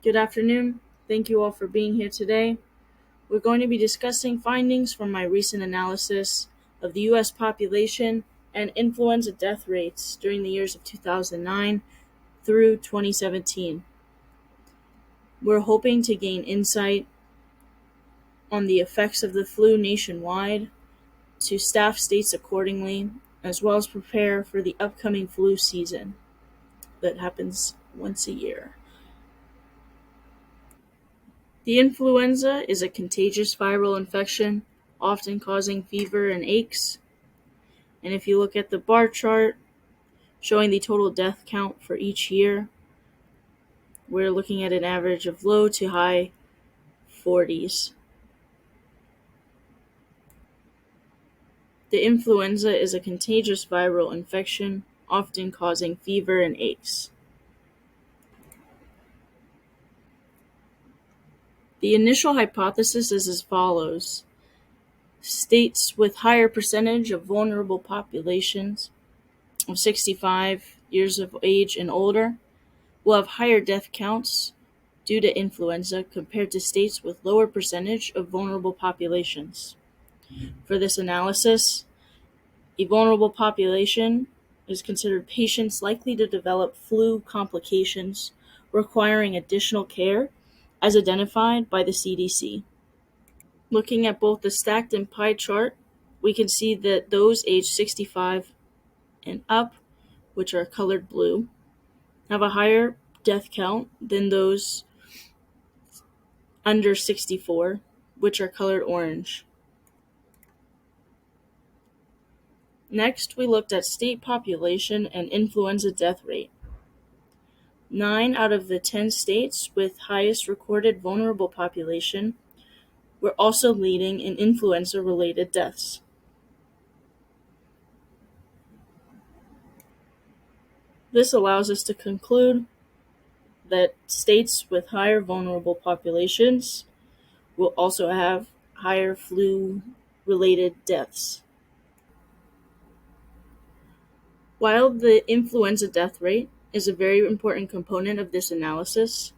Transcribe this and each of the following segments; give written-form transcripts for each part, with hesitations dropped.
Good afternoon. Thank you all for being here today. We're going to be discussing findings from my recent analysis of the U.S. population and influenza death rates during the years of 2009 through 2017. We're hoping to gain insight on the effects of the flu nationwide, to staff states accordingly, as well as prepare for the upcoming flu season that happens once a year. The influenza is a contagious viral infection, often causing fever and aches. And if you look at the bar chart showing the total death count for each year, we're looking at an average of low to high 40s. The influenza is a contagious viral infection, often causing fever and aches. The initial hypothesis is as follows. States with higher percentage of vulnerable populations of 65 years of age and older will have higher death counts due to influenza compared to states with lower percentage of vulnerable populations. For this analysis, a vulnerable population is considered patients likely to develop flu complications requiring additional care as identified by the CDC. Looking at both the stacked and pie chart, we can see that those aged 65 and up, which are colored blue, have a higher death count than those under 64, which are colored orange. Next, we looked at state population and influenza death rate. 9 out of the 10 states with highest recorded vulnerable population were also leading in influenza-related deaths. This allows us to conclude that states with higher vulnerable populations will also have higher flu-related deaths. While the influenza death rate is a very important component of this analysis,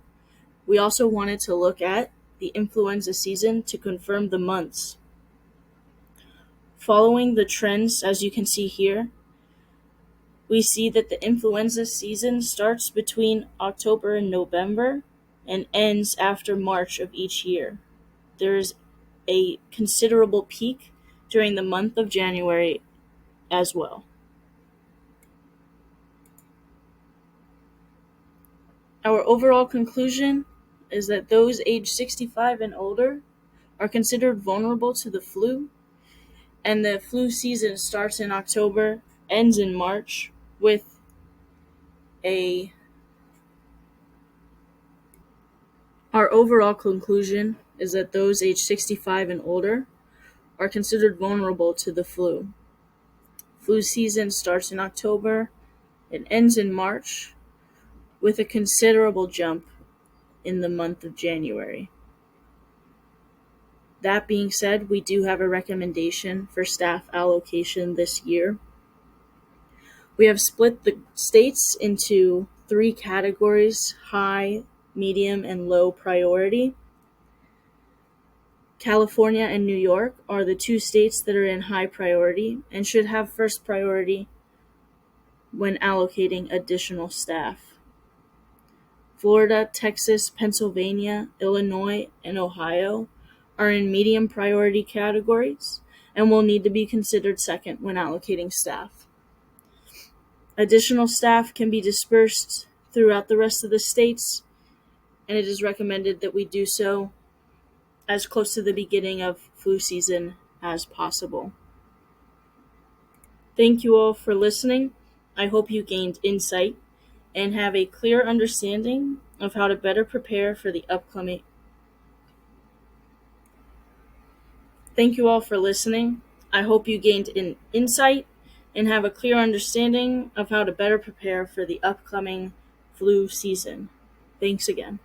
we also wanted to look at the influenza season to confirm the months. Following the trends, as you can see here, we see that the influenza season starts between October and November and ends after March of each year. There is a considerable peak during the month of January as well. Our overall conclusion is that those aged 65 and older are considered vulnerable to the flu, and the flu season starts in October, ends in March, with Our overall conclusion is that those aged 65 and older are considered vulnerable to the flu. Flu season starts in October and ends in March, with a considerable jump in the month of January. That being said, we do have a recommendation for staff allocation this year. We have split the states into 3 categories: high, medium, and low priority. California and New York are the 2 states that are in high priority and should have first priority when allocating additional staff. Florida, Texas, Pennsylvania, Illinois, and Ohio are in medium priority categories and will need to be considered second when allocating staff. Additional staff can be dispersed throughout the rest of the states, and it is recommended that we do so as close to the beginning of flu season as possible. Thank you all for listening. I hope you gained insight and have a clear understanding of how to better prepare for the upcoming. Thank you all for listening. I hope you gained an insight and have a clear understanding of how to better prepare for the upcoming flu season. Thanks again.